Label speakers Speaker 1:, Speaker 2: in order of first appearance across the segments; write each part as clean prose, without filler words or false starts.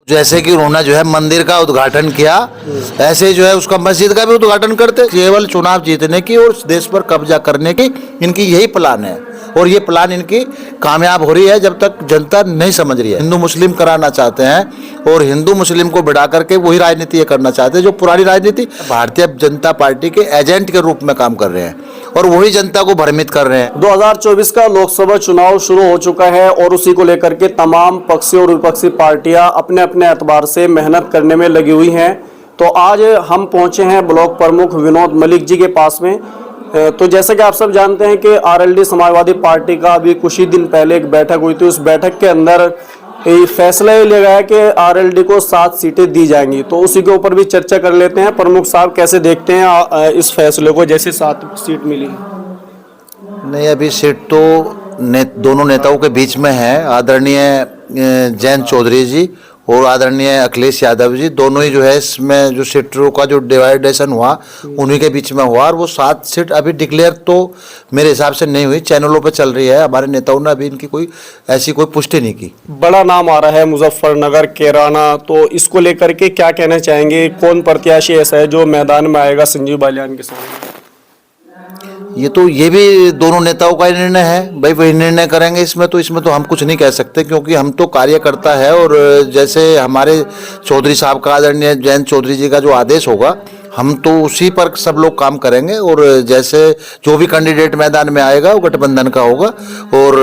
Speaker 1: जैसे कि उन्होंने जो है मंदिर का उद्घाटन किया, ऐसे जो है उसका मस्जिद का भी उद्घाटन करते। केवल चुनाव जीतने की और देश पर कब्जा करने की इनकी यही प्लान है, और ये प्लान इनकी कामयाब हो रही है जब तक जनता नहीं समझ रही है। हिंदू मुस्लिम कराना चाहते हैं और हिंदू मुस्लिम को बिठा करके वही राजनीति ये करना चाहते हैं जो पुरानी राजनीति भारतीय जनता पार्टी के एजेंट के रूप में काम कर रहे हैं और वही जनता को भ्रमित कर रहे हैं।
Speaker 2: 2024 का लोकसभा चुनाव शुरू हो चुका है और उसी को लेकर के तमाम पक्षी और विपक्षी पार्टियां अपने अपने एतबार से मेहनत करने में लगी हुई हैं। तो आज हम पहुंचे हैं ब्लॉक प्रमुख विनोद मलिक जी के पास में। तो जैसे कि आप सब जानते हैं कि आरएलडी समाजवादी पार्टी का अभी कुछ ही दिन पहले एक बैठक हुई थी। उस बैठक के अंदर फैसला ये लिया गया कि आरएलडी को 7 सीटें दी जाएंगी। तो उसी के ऊपर भी चर्चा कर लेते हैं। प्रमुख साहब कैसे देखते हैं इस फैसले को, जैसे 7 सीट मिली?
Speaker 1: नहीं, अभी सीट तो दोनों नेताओं के बीच में है। आदरणीय जयंत चौधरी जी और आदरणीय अखिलेश यादव जी, दोनों ही जो है इसमें जो सीटों का जो डिवाइडेशन हुआ उन्हीं के बीच में हुआ। और वो 7 सीट अभी डिक्लेयर तो मेरे हिसाब से नहीं हुई, चैनलों पे चल रही है। हमारे नेताओं ने अभी इनकी कोई ऐसी कोई पुष्टि नहीं की।
Speaker 2: बड़ा नाम आ रहा है मुजफ्फरनगर, कैराना, तो इसको लेकर के क्या कहना चाहेंगे? कौन प्रत्याशी ऐसा है जो मैदान में आएगा संजीव बालियान के सामने?
Speaker 1: ये भी दोनों नेताओं का ही निर्णय है भाई, वही निर्णय करेंगे। इसमें तो हम कुछ नहीं कह सकते, क्योंकि हम तो कार्यकर्ता है। और जैसे हमारे चौधरी साहब का, आदरणीय जयंत चौधरी जी का जो आदेश होगा, हम तो उसी पर सब लोग काम करेंगे। और जैसे जो भी कैंडिडेट मैदान में आएगा वो गठबंधन का होगा और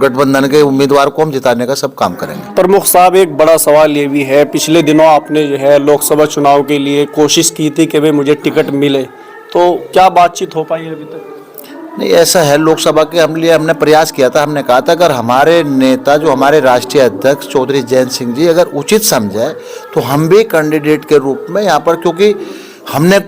Speaker 1: गठबंधन के उम्मीदवार को हम जिताने का सब काम करेंगे।
Speaker 2: प्रमुख साहब, एक बड़ा सवाल ये भी है, पिछले दिनों आपने जो है लोकसभा चुनाव के लिए कोशिश की थी कि भाई मुझे टिकट मिले, तो क्या बातचीत हो पाई अभी तक?
Speaker 1: नहीं, ऐसा है, लोकसभा के हमने प्रयास किया था। हमने कहा था अगर हमारे नेता जो हमारे राष्ट्रीय अध्यक्ष चौधरी जयंत सिंह जी अगर उचित समझे तो हम भी कैंडिडेट के रूप में यहाँ पर, क्योंकि हमने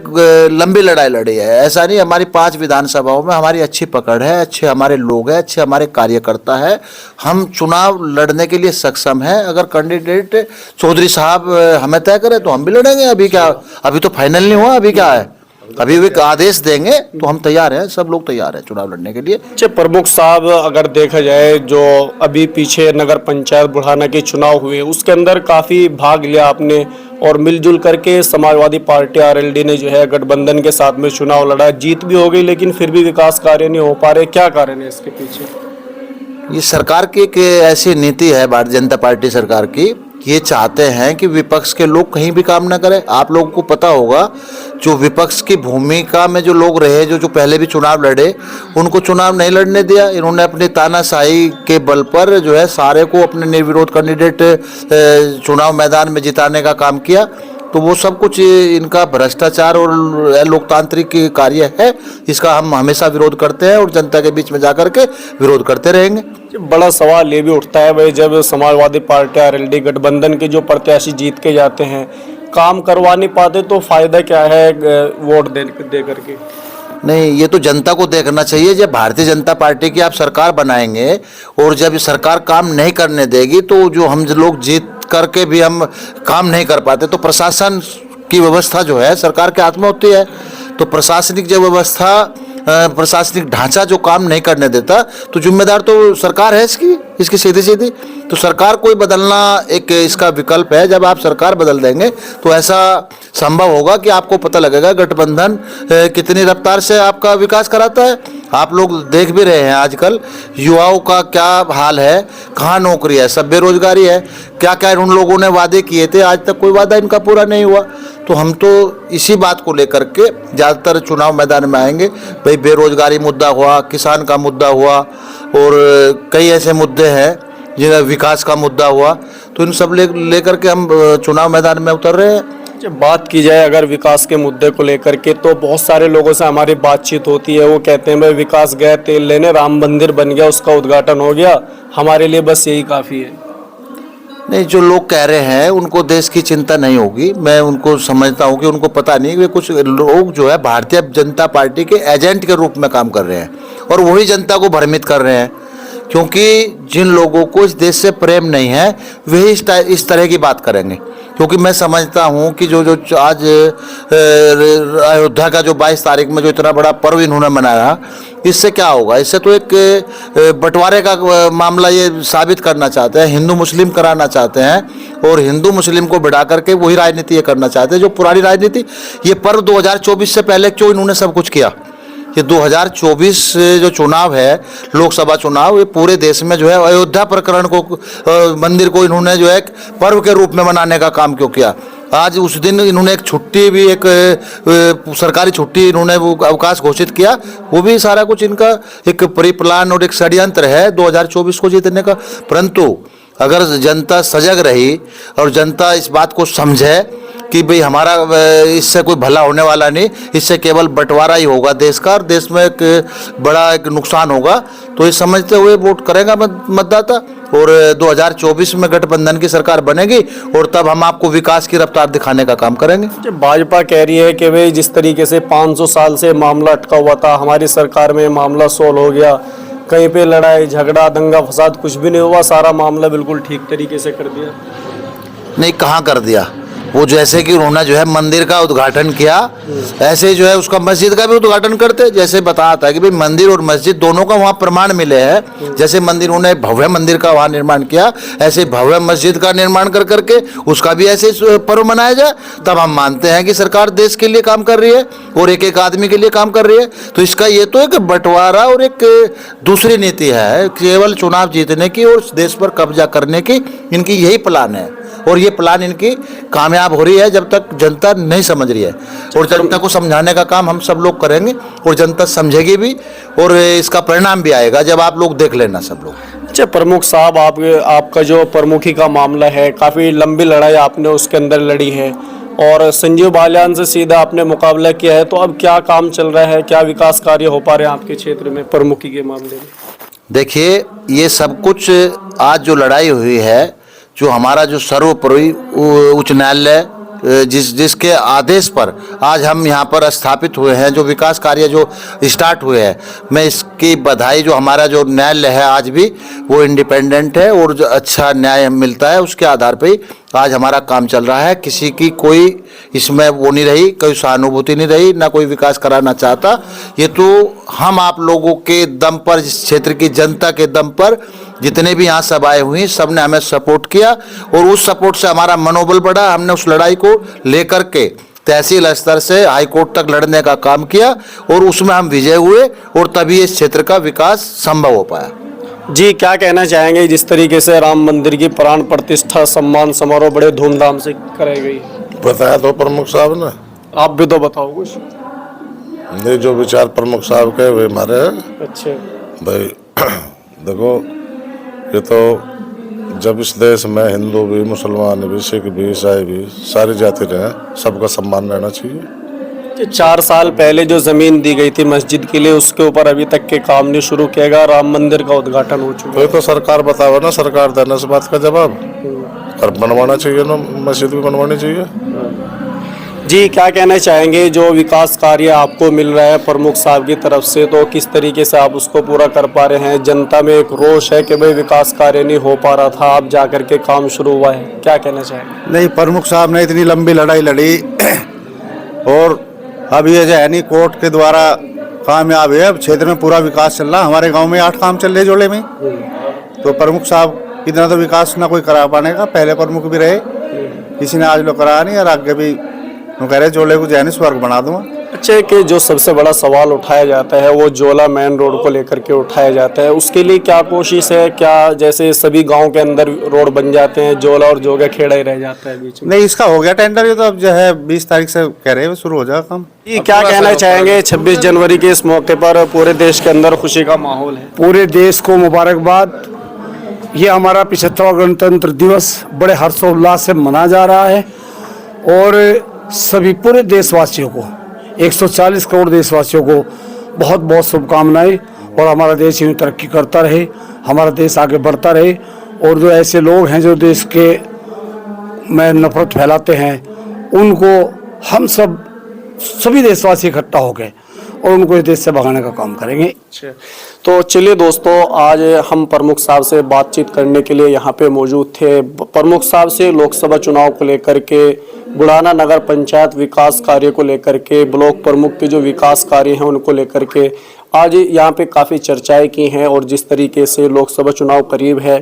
Speaker 1: लंबी लड़ाई लड़ी है। ऐसा नहीं, हमारी 5 विधानसभाओं में हमारी अच्छी पकड़ है, अच्छे हमारे लोग हैं, अच्छे हमारे कार्यकर्ता है, हम चुनाव लड़ने के लिए सक्षम हैं। अगर कैंडिडेट चौधरी साहब हमें तय करें तो हम भी लड़ेंगे। अभी क्या, अभी तो फाइनल नहीं हुआ, अभी क्या है, अभी वे आदेश देंगे तो हम तैयार हैं, सब लोग तैयार हैं चुनाव लड़ने के लिए।
Speaker 2: अच्छा प्रमुख साहब, अगर देखा जाए जो अभी पीछे नगर पंचायत बुढ़ाना के चुनाव हुए उसके अंदर काफ़ी भाग लिया आपने और मिलजुल करके समाजवादी पार्टी आरएलडी ने जो है गठबंधन के साथ में चुनाव लड़ा, जीत भी हो गई, लेकिन फिर भी विकास कार्य नहीं हो पा रहे। क्या कारण है इसके पीछे?
Speaker 1: ये सरकार की एक ऐसी नीति है, भारतीय जनता पार्टी सरकार की, ये चाहते हैं कि विपक्ष के लोग कहीं भी काम ना करें। आप लोगों को पता होगा जो विपक्ष की भूमिका में जो लोग रहे, जो पहले भी चुनाव लड़े, उनको चुनाव नहीं लड़ने दिया। इन्होंने अपनी तानाशाही के बल पर जो है सारे को अपने निर्विरोध कैंडिडेट चुनाव मैदान में जिताने का काम किया। तो वो सब कुछ इनका भ्रष्टाचार और लोकतांत्रिक कार्य है, इसका हम हमेशा विरोध करते हैं और जनता के बीच में जाकर के विरोध करते रहेंगे।
Speaker 2: बड़ा सवाल ये भी उठता है भाई, जब समाजवादी पार्टी आरएलडी गठबंधन के जो प्रत्याशी जीत के जाते हैं काम करवा नहीं पाते तो फायदा क्या है वोट दे करके?
Speaker 1: नहीं, ये तो जनता को देखना चाहिए। जब भारतीय जनता पार्टी की आप सरकार बनाएंगे और जब सरकार काम नहीं करने देगी तो जो हम लोग जीत करके भी हम काम नहीं कर पाते तो प्रशासन की व्यवस्था जो है सरकार के हाथ में होती है। तो प्रशासनिक जो व्यवस्था, प्रशासनिक ढांचा जो काम नहीं करने देता तो जिम्मेदार तो सरकार है इसकी सीधी सीधी। तो सरकार को ही बदलना एक इसका विकल्प है। जब आप सरकार बदल देंगे तो ऐसा संभव होगा कि आपको पता लगेगा गठबंधन कितनी रफ्तार से आपका विकास कराता है। आप लोग देख भी रहे हैं आजकल युवाओं का क्या हाल है, कहाँ नौकरी है, सब बेरोजगारी है। क्या क्या उन लोगों ने वादे किए थे, आज तक कोई वादा इनका पूरा नहीं हुआ। तो हम तो इसी बात को लेकर के ज़्यादातर चुनाव मैदान में आएंगे। भाई बेरोजगारी मुद्दा हुआ, किसान का मुद्दा हुआ और कई ऐसे मुद्दे हैं जिन्हें विकास का मुद्दा हुआ, तो इन सब लेकर के हम चुनाव मैदान में उतर रहे हैं।
Speaker 2: जब बात की जाए अगर विकास के मुद्दे को लेकर के तो बहुत सारे लोगों से हमारी बातचीत होती है, वो कहते हैं भाई विकास गए तेल लेने, राम मंदिर बन गया, उसका उद्घाटन हो गया, हमारे लिए बस यही काफ़ी है।
Speaker 1: नहीं, जो लोग कह रहे हैं उनको देश की चिंता नहीं होगी। मैं उनको समझता हूँ कि उनको पता नहीं, वे कुछ लोग जो है भारतीय जनता पार्टी के एजेंट के रूप में काम कर रहे हैं और वही जनता को भ्रमित कर रहे हैं। क्योंकि जिन लोगों को इस देश से प्रेम नहीं है वही इस तरह की बात करेंगे। क्योंकि मैं समझता हूँ कि जो आज अयोध्या का जो 22 तारीख में जो इतना बड़ा पर्व इन्होंने मनाया, इससे क्या होगा? इससे तो एक बंटवारे का मामला ये साबित करना चाहते हैं, हिंदू मुस्लिम कराना चाहते हैं और हिंदू मुस्लिम को बढ़ा करके वही राजनीति ये करना चाहते हैं जो पुरानी राजनीति। ये पर्व 2024 से पहले क्यों इन्होंने सब कुछ किया? ये 2024 जो चुनाव है, लोकसभा चुनाव, ये पूरे देश में जो है अयोध्या प्रकरण को मंदिर को इन्होंने जो है एक पर्व के रूप में मनाने का काम क्यों किया? आज उस दिन इन्होंने एक छुट्टी भी, एक सरकारी छुट्टी इन्होंने वो अवकाश घोषित किया। वो भी सारा कुछ इनका एक प्लान और एक षड्यंत्र है 2024 को जीतने का। परंतु अगर जनता सजग रही और जनता इस बात को समझे कि भाई हमारा इससे कोई भला होने वाला नहीं, इससे केवल बंटवारा ही होगा देश का और देश में एक बड़ा एक नुकसान होगा, तो ये समझते हुए वोट करेगा मतदाता और 2024 में गठबंधन की सरकार बनेगी और तब हम आपको विकास की रफ्तार दिखाने का काम करेंगे।
Speaker 2: भाजपा कह रही है कि भाई जिस तरीके से 500 साल से मामला अटका हुआ था, हमारी सरकार में मामला सोल्व हो गया, कहीं पे लड़ाई झगड़ा दंगा फसाद कुछ भी नहीं हुआ, सारा मामला बिल्कुल ठीक तरीके से कर दिया।
Speaker 1: नहीं, कहाँ कर दिया? वो जैसे कि उन्होंने जो है मंदिर का उद्घाटन किया, ऐसे जो है उसका मस्जिद का भी उद्घाटन करते। जैसे बताया था कि भाई मंदिर और मस्जिद दोनों का वहाँ प्रमाण मिले हैं। जैसे मंदिर उन्होंने भव्य मंदिर का वहाँ निर्माण किया, ऐसे भव्य मस्जिद का निर्माण कर करके उसका भी ऐसे पर्व मनाया जाए, तब हम मानते हैं कि सरकार देश के लिए काम कर रही है और एक एक आदमी के लिए काम कर रही है। तो इसका ये तो एक बंटवारा और एक दूसरी नीति है, केवल चुनाव जीतने की और देश पर कब्जा करने की इनकी यही प्लान है और ये प्लान इनकी कामयाब हो रही है जब तक जनता नहीं समझ रही है। और जनता को समझाने का काम हम सब लोग करेंगे और जनता समझेगी भी और इसका परिणाम भी आएगा जब आप लोग देख लेना सब लोग।
Speaker 2: अच्छा प्रमुख साहब, आपका जो प्रमुखी का मामला है, काफ़ी लंबी लड़ाई आपने उसके अंदर लड़ी है और संजीव बालियान से सीधा आपने मुकाबला किया है, तो अब क्या काम चल रहा है, क्या विकास कार्य हो पा रहे हैं आपके क्षेत्र में प्रमुखी के मामले में?
Speaker 1: देखिए, ये सब कुछ आज जो लड़ाई हुई है, जो हमारा जो सर्वोपरि उच्च न्यायालय जिसके आदेश पर आज हम यहाँ पर स्थापित हुए हैं, जो विकास कार्य जो स्टार्ट हुए हैं, मैं इसकी बधाई, जो हमारा जो न्यायालय है आज भी वो इंडिपेंडेंट है और जो अच्छा न्याय मिलता है उसके आधार पे ही आज हमारा काम चल रहा है। किसी की कोई इसमें वो नहीं रही, कोई सहानुभूति नहीं रही, ना कोई विकास कराना चाहता। ये तो हम आप लोगों के दम पर, इस क्षेत्र की जनता के दम पर, जितने भी यहाँ सभाएं हुई सब ने हमें सपोर्ट किया और उस सपोर्ट से हमारा मनोबल बढ़ा। हमने उस लड़ाई को लेकर के तहसील स्तर से हाई कोर्ट तक लड़ने का काम किया और उसमें हम विजय हुए और तभी इस क्षेत्र का विकास संभव हो पाया।
Speaker 2: जी, क्या कहना चाहेंगे? जिस तरीके से राम मंदिर की प्राण प्रतिष्ठा सम्मान समारोह बड़े धूमधाम से कराई गई,
Speaker 3: बताया तो प्रमुख साहब ने,
Speaker 2: आप भी तो बताओ कुछ।
Speaker 3: नहीं, जो विचार प्रमुख साहब के वे हमारे हैं।
Speaker 2: अच्छा
Speaker 3: भाई देखो, ये तो जब इस देश में हिंदू भी, मुसलमान भी, सिख भी, ईसाई भी, सारी जाति रहे, सबका सम्मान रहना चाहिए।
Speaker 2: 4 साल पहले जो जमीन दी गई थी मस्जिद के लिए, उसके ऊपर अभी तक के काम नहीं शुरू किया गया, राम मंदिर का उद्घाटन हो चुका है।
Speaker 3: तो सरकार बताओ ना, सरकार देना इस बात का जवाब, और बनवाना चाहिए ना, मस्जिद भी बनवानी चाहिए।
Speaker 2: जी, क्या कहना चाहेंगे? जो विकास कार्य आपको मिल रहा है प्रमुख साहब की तरफ से, तो किस तरीके से आप उसको पूरा कर पा रहे हैं? जनता में एक रोष है कि भाई विकास कार्य नहीं हो पा रहा था, आप जा करके काम शुरू हुआ है, क्या कहना चाहेंगे?
Speaker 4: नहीं, प्रमुख साहब ने इतनी लंबी लड़ाई लड़ी और अब ये जो है नहीं कोर्ट के द्वारा कामयाब है। अब क्षेत्र में पूरा विकास चल रहा, हमारे गांव में 8 काम चल रहे जोड़े में। तो प्रमुख साहब इतना तो विकास ना कोई करा पाने का, पहले प्रमुख भी रहे, किसी ने आज लोग कराया नहीं और आगे भी कह रहे जोले को जो है स्वर्ग बना दूंगा।
Speaker 2: अच्छा, कि जो सबसे बड़ा सवाल उठाया जाता है वो जोला मेन रोड को लेकर के उठाया जाता है, उसके लिए क्या कोशिश है? क्या जैसे सभी गांव के अंदर रोड बन जाते हैं, जोला और जोगा खेड़ा ही रह जाता है बीच में?
Speaker 4: नहीं, इसका हो गया टेंडर, ये तो अब जो है 20 तारीख से कह रहे हैं शुरू हो जाएगा काम।
Speaker 2: ये क्या कहना चाहेंगे? 26 जनवरी के इस मौके पर पूरे देश के अंदर खुशी का माहौल है।
Speaker 5: पूरे देश को मुबारकबाद। ये हमारा 75वां गणतंत्र दिवस बड़े हर्षोल्लास से मनाया जा रहा है और सभी पूरे देशवासियों को, 140 करोड़ देशवासियों को बहुत बहुत शुभकामनाएं और हमारा देश यूँ तरक्की करता रहे, हमारा देश आगे बढ़ता रहे और जो ऐसे लोग हैं जो देश के में नफरत फैलाते हैं, उनको हम सभी देशवासी इकट्ठा हो गए और उनको इस देश से भगाने का काम करेंगे।
Speaker 2: अच्छा, तो चलिए दोस्तों, आज हम प्रमुख साहब से बातचीत करने के लिए यहाँ पे मौजूद थे। प्रमुख साहब से लोकसभा चुनाव को लेकर के, बुढ़ाना नगर पंचायत विकास कार्य को लेकर के, ब्लॉक प्रमुख के जो विकास कार्य हैं उनको लेकर के आज यहाँ पे काफ़ी चर्चाएं की हैं। और जिस तरीके से लोकसभा चुनाव करीब है,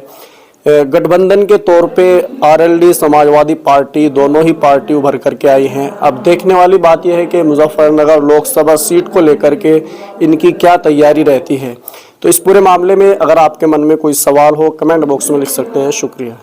Speaker 2: गठबंधन के तौर पे आरएलडी, समाजवादी पार्टी, दोनों ही पार्टी उभर करके आई हैं। अब देखने वाली बात यह है कि मुजफ्फरनगर लोकसभा सीट को लेकर के इनकी क्या तैयारी रहती है। तो इस पूरे मामले में अगर आपके मन में कोई सवाल हो, कमेंट बॉक्स में लिख सकते हैं। शुक्रिया।